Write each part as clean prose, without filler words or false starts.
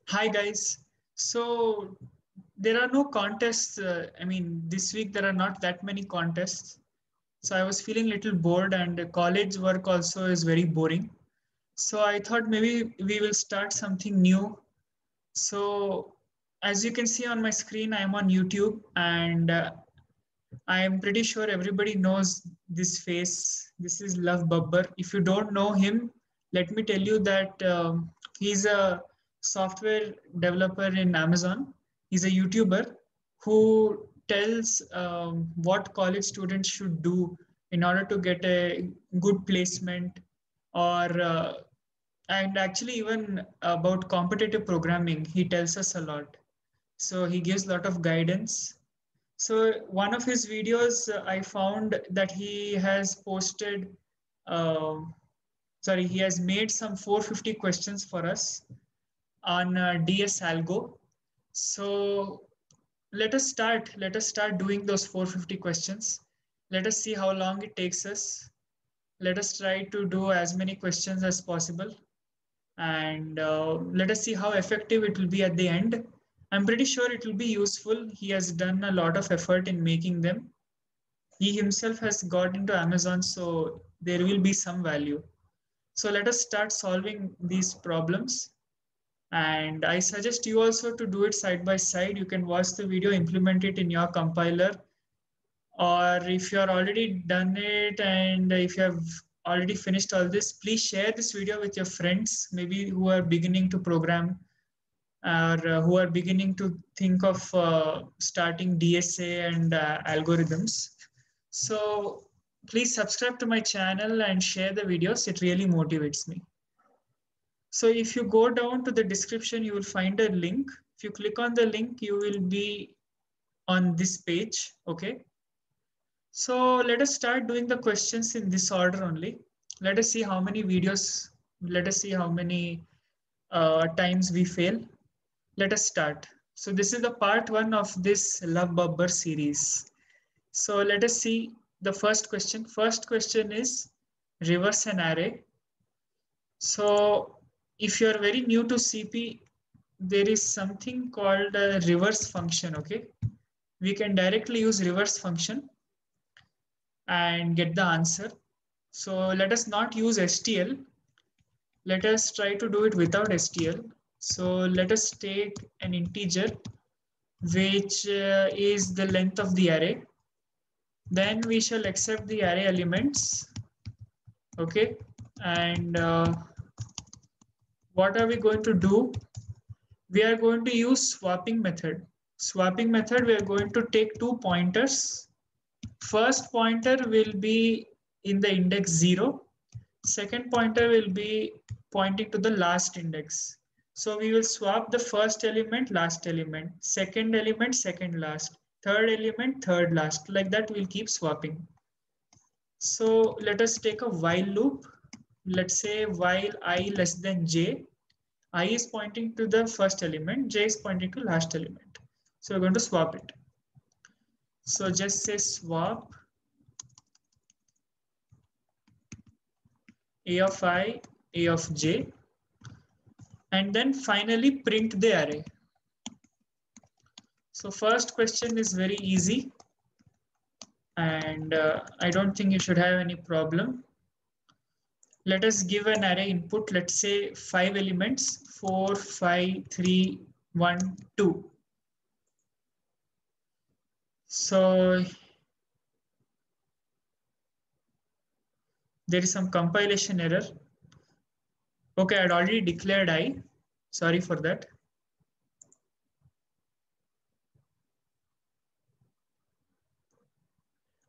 Hi guys. So there are no contests. This week there are not that many contests. So I was feeling a little bored, and college work also is very boring. So I thought maybe we will start something new. So as you can see on my screen, I am on YouTube, and I am pretty sure everybody knows this face. This is Love Babbar. If you don't know him, let me tell you that he's a software developer in Amazon. He's a YouTuber who tells what college students should do in order to get a good placement, or and actually even about competitive programming. He tells us a lot. So he gives a lot of guidance. So one of his videos, I found that he has posted, uh, he has made some 450 questions for us on DS Algo. So let us start. Let us start doing those 450 questions. Let us see how long it takes us. Let us try to do as many questions as possible, and let us see how effective it will be at the end. I'm pretty sure it will be useful. He has done a lot of effort in making them. He himself has got into Amazon, so there will be some value. So let us start solving these problems. And I suggest you also to do it side by side. You can watch the video, implement it in your compiler, or if you are already done it and if you have already finished all this, please share this video with your friends, maybe who are beginning to program, or who are beginning to think of starting DSA and algorithms. So please subscribe to my channel and share the videos. It really motivates me. So if you go down to the description, you will find a link. If you click on the link, you will be on this page. Okay. So let us start doing the questions in this order only. Let us see how many videos, let us see how many times we fail. Let us start. So this is the part one of this Love Babbar series. So let us see the first question. First question is reverse an array. So if you are very new to CP, there is something called a reverse function. Okay, we can directly use reverse function and get the answer. So let us not use STL. Let us try to do it without STL. So let us take an integer which is the length of the array. Then we shall accept the array elements. Okay, and what are we going to do? We are going to use swapping method. Swapping method, we are going to take two pointers. First pointer will be in the index 0. Second pointer will be pointing to the last index. So we will swap the first element, last element, second element, second last, third element, third last. Like that, we'll keep swapping. So let us take a while loop. Let's say while I less than j, I is pointing to the first element, j is pointing to last element. So we're going to swap it. So just say swap a of I, a of j, and then finally print the array. So first question is very easy, and I don't think you should have any problem. Let us give an array input. Let's say 5 elements, 4, 5, 3, 1, 2. So there is some compilation error. Okay, I had already declared I. Sorry for that.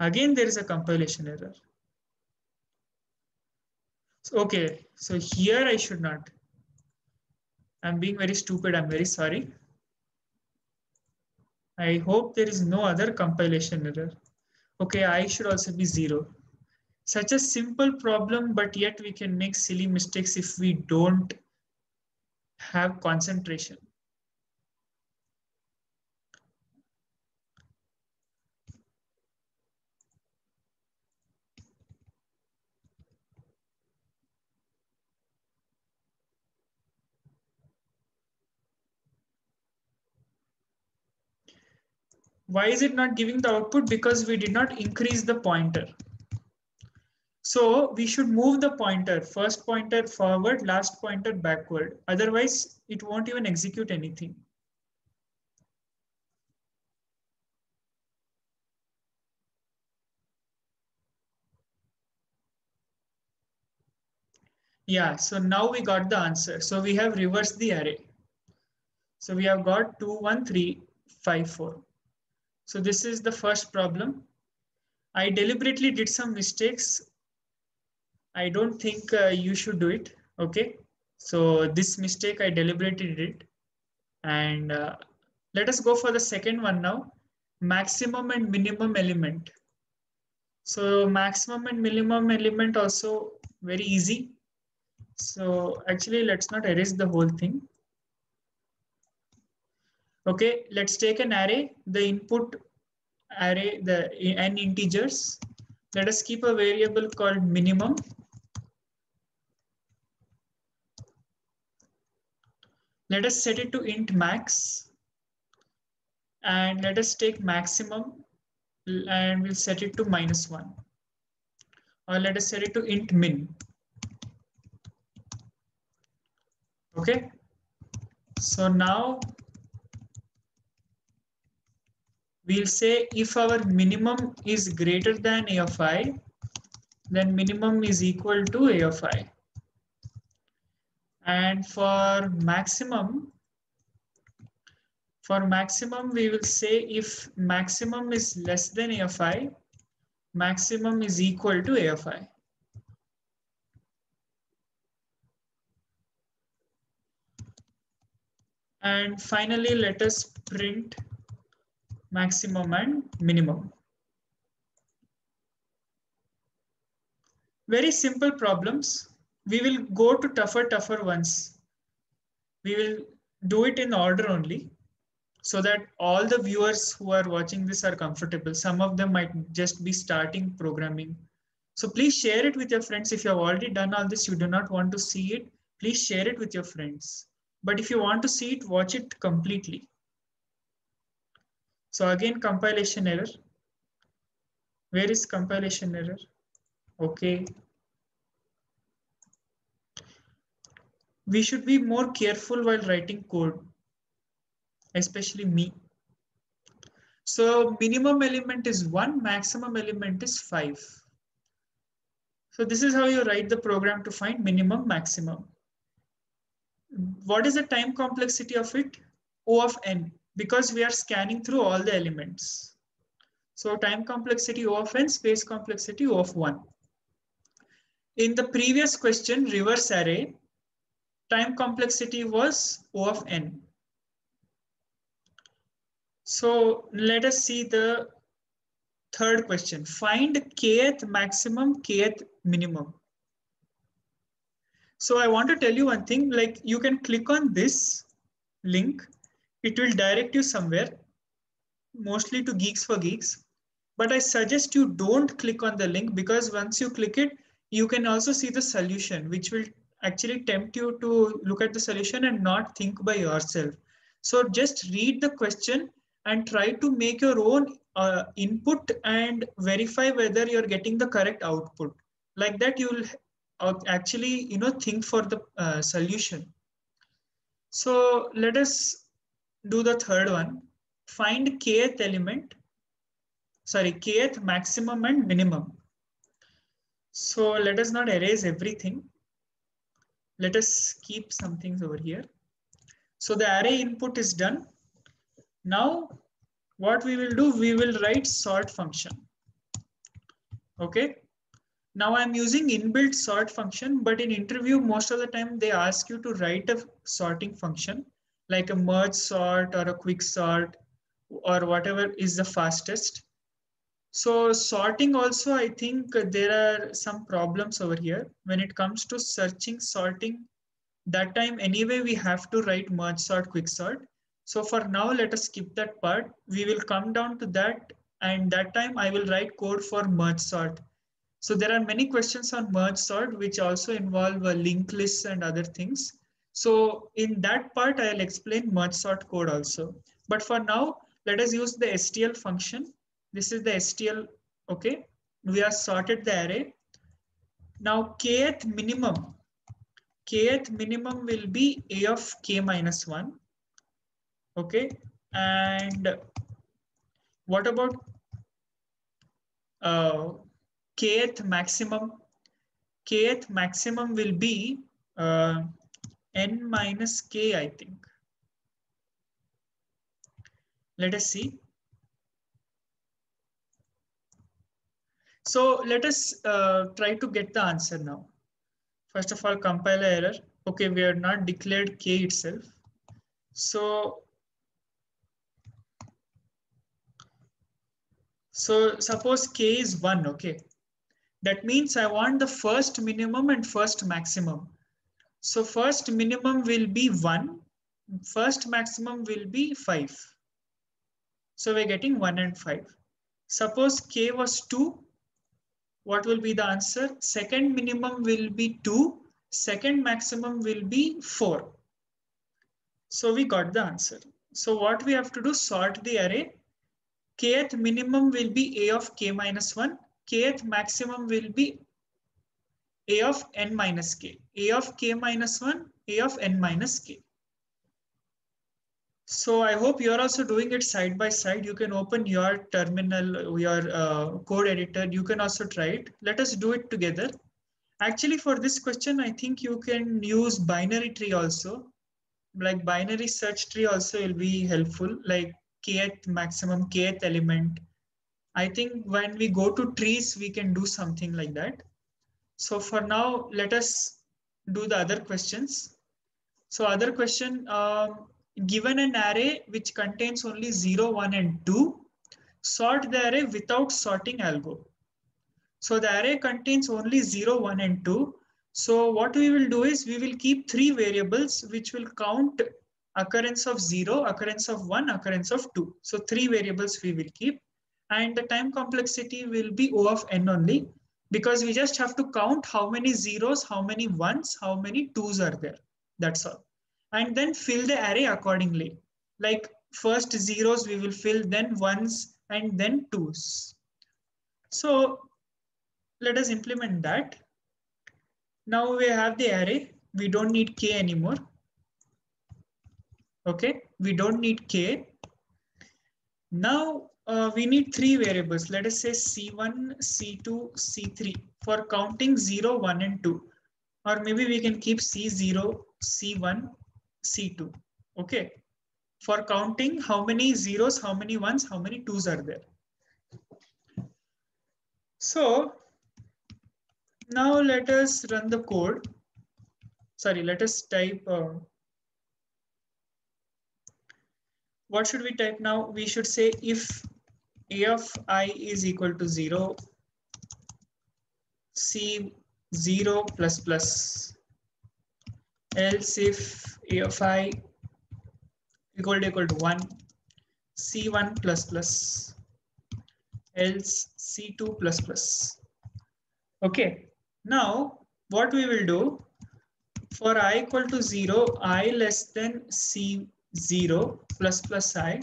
Again, there is a compilation error. So, okay, so here I should not. I'm being very stupid. I'm very sorry. I hope there is no other compilation error. Okay, I should also be 0. Such a simple problem, but yet we can make silly mistakes if we don't have concentration. Why is it not giving the output? Because we did not increase the pointer. So we should move the pointer, first pointer forward, last pointer backward. Otherwise, it won't even execute anything. Yeah, so now we got the answer. So we have reversed the array. So we have got 2, 1, 3, 5, 4. So this is the first problem. I deliberately did some mistakes. I don't think you should do it. Okay. So this mistake I deliberately did. And let us go for the second one now. Maximum and minimum element. So maximum and minimum element also very easy. So actually, let's not erase the whole thing. Okay, let's take an array, the input array, the n integers. Let us keep a variable called minimum. Let us set it to int max. And let us take maximum and we'll set it to -1. Or let us set it to int min. Okay. So now we'll say if our minimum is greater than a of I, then minimum is equal to a of I. And for maximum, we will say if maximum is less than a of I, maximum is equal to a of I. And finally, let us print maximum and minimum. Very simple problems. We will go to tougher ones. We will do it in order only so that all the viewers who are watching this are comfortable. Some of them might just be starting programming. So please share it with your friends. If you have already done all this, you do not want to see it, please share it with your friends. But if you want to see it, watch it completely. So again, compilation error. Where is compilation error? Okay. We should be more careful while writing code, especially me. So minimum element is 1, maximum element is 5. So this is how you write the program to find minimum, maximum. What is the time complexity of it? O of n, because we are scanning through all the elements. So time complexity O of n, space complexity O of 1. In the previous question, reverse array, time complexity was O of n. So let us see the third question. Find kth maximum, kth minimum. So I want to tell you one thing, like you can click on this link. It will direct you somewhere, mostly to Geeks for Geeks. But I suggest you don't click on the link because once you click it, you can also see the solution, which will actually tempt you to look at the solution and not think by yourself. So just read the question and try to make your own input and verify whether you're getting the correct output. Like that, you will actually think for the solution. So let us do the third one. Find kth element, kth maximum and minimum. So let us not erase everything. Let us keep some things over here. So the array input is done. Now what we will do, we will write sort function. Okay. Now I'm using inbuilt sort function, but in interview, most of the time they ask you to write a sorting function like a merge sort or a quick sort or whatever is the fastest. So sorting also, I think there are some problems over here. When it comes to searching, sorting, that time anyway, we have to write merge sort, quick sort. So for now, let us skip that part. We will come down to that, and that time I will write code for merge sort. So there are many questions on merge sort, which also involve linked lists and other things. So in that part, I'll explain merge sort code also. But for now, Let us use the STL function. This is the STL. Okay, we have sorted the array. Now kth minimum will be a of k minus 1. Okay, and what about kth maximum? Kth maximum will be n minus k, I think. Let us see. So let us try to get the answer now. First of all, compile error. Okay, we have not declared k itself. So suppose k is 1, okay. That means I want the first minimum and first maximum. So first minimum will be 1, first maximum will be 5. So we're getting 1 and 5. Suppose k was 2, what will be the answer? Second minimum will be 2, second maximum will be 4. So we got the answer. So what we have to do, sort the array. Kth minimum will be a of k minus 1, kth maximum will be a of n minus k, a of k minus 1, a of n minus k. So I hope you're also doing it side by side. You can open your terminal, your code editor. You can also try it. Let us do it together. Actually, for this question, I think you can use binary tree also. Like binary search tree also will be helpful, like kth maximum, kth element. I think when we go to trees, we can do something like that. So for now, let us do the other questions. So other question, given an array which contains only 0, 1, and 2, sort the array without sorting algo. So the array contains only 0, 1, and 2. So what we will do is we will keep 3 variables which will count occurrence of 0, occurrence of 1, occurrence of 2. So 3 variables we will keep. And the time complexity will be O of n only, because we just have to count how many zeros, how many ones, how many twos are there. That's all. And then fill the array accordingly. Like first zeros we will fill, then ones, and then twos. So let us implement that. Now we have the array. We don't need k anymore. Okay, we don't need k. Now we need 3 variables. Let us say C1, C2, C3 for counting 0, 1, and 2. Or maybe we can keep C0, C1, C2. Okay, for counting how many zeros, how many ones, how many twos are there. So now let us run the code. Sorry, let us type. What should we type now? We should say if a of I is equal to 0, C 0 plus plus. Else if a of I equal to 1, C1 plus plus. Else C2 plus plus. Okay. Now what we will do, for I equal to 0, I less than C0 plus plus I,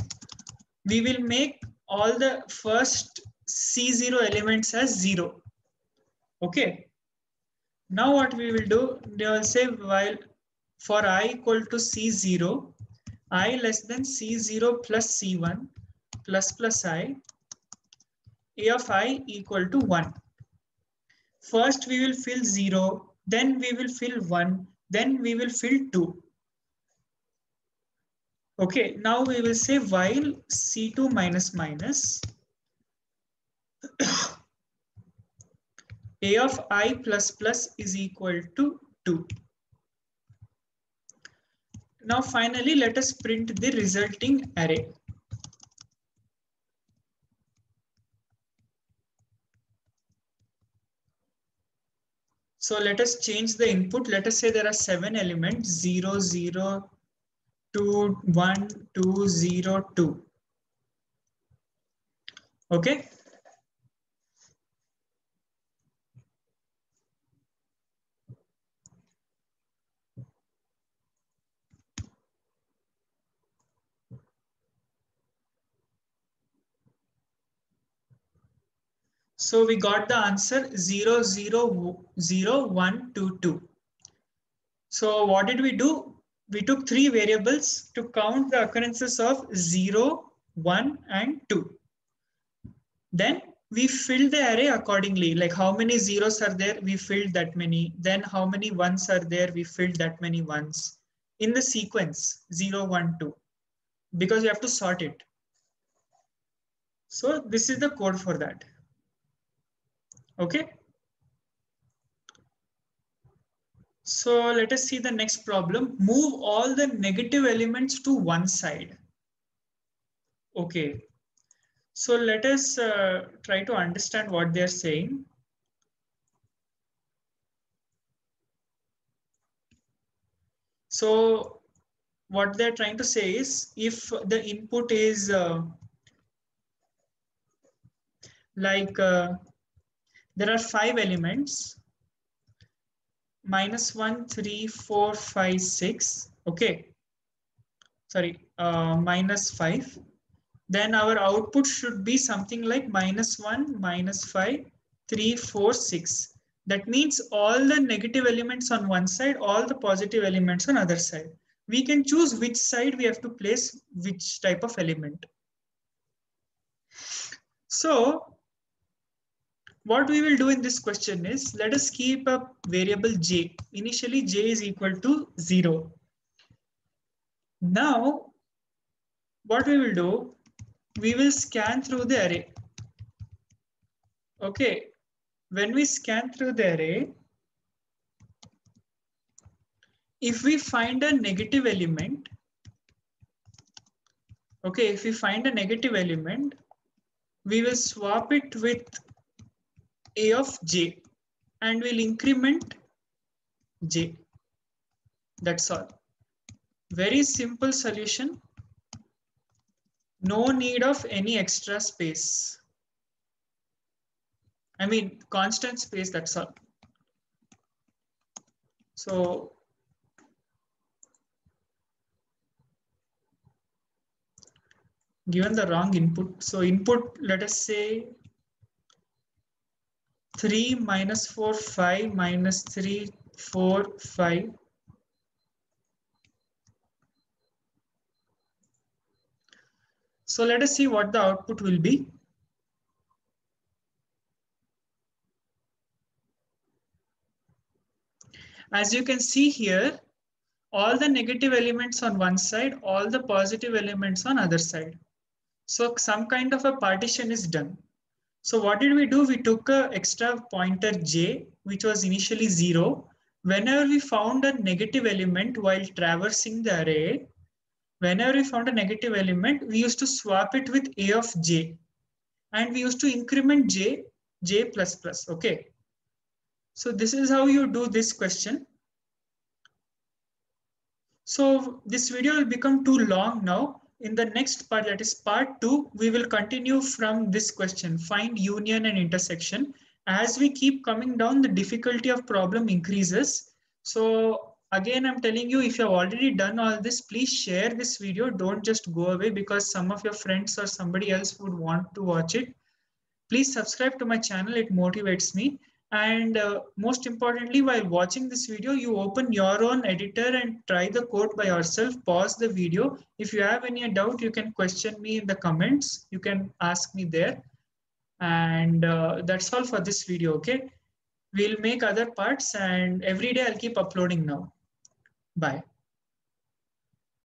we will make all the first C0 elements as 0. Okay. Now what we will do, they will say while for I equal to C0, I less than C0 plus C1 plus plus I, A of I equal to 1. First we will fill 0, then we will fill 1, then we will fill 2. Okay, now we will say while C2 minus minus A of I plus plus is equal to 2. Now finally let us print the resulting array. So let us change the input. Let us say there are 7 elements, 0, 0, 2, 1, 2, 0, 2. Okay. So we got the answer 0, 0, 0, 1, 2, 2. So what did we do? We took three variables to count the occurrences of 0, 1, and 2. Then we filled the array accordingly. Like how many zeros are there, we filled that many. Then how many ones are there, we filled that many ones. In the sequence 0, 1, 2. Because you have to sort it. So this is the code for that. Okay. So let us see the next problem. Move all the negative elements to one side. Okay. So let us try to understand what they're saying. So what they're trying to say is if the input is there are 5 elements, -1, 3, 4, 5, 6. Okay. Sorry, -5. Then our output should be something like -1, -5, 3, 4, 6. That means all the negative elements on one side, all the positive elements on other side. We can choose which side we have to place which type of element. So what we will do in this question is, let us keep a variable j. Initially j is equal to 0. Now what we will do, we will scan through the array. Okay, when we scan through the array, if we find a negative element, okay, if we find a negative element, we will swap it with a of j and we'll increment j. That's all. Very simple solution. No need of any extra space. I mean, constant space, that's all. So given the wrong input, so input, let us say 3 minus 4, 5 minus 3, 4, 5. So let us see what the output will be. As you can see here, all the negative elements on one side, all the positive elements on other side. So some kind of a partition is done. So what did we do? We took an extra pointer j, which was initially 0. Whenever we found a negative element while traversing the array, whenever we found a negative element, we used to swap it with a of j. And we used to increment j, j plus plus, okay? So this is how you do this question. So this video will become too long now. In the next part, that is part 2, we will continue from this question, find union and intersection. As we keep coming down, the difficulty of problem increases. So again, I'm telling you, if you have already done all this, please share this video. Don't just go away because some of your friends or somebody else would want to watch it. Please subscribe to my channel, it motivates me. And most importantly, while watching this video, you open your own editor and try the code by yourself, pause the video. If you have any doubt, you can question me in the comments. You can ask me there. And that's all for this video, okay? We'll make other parts and every day I'll keep uploading now. Bye.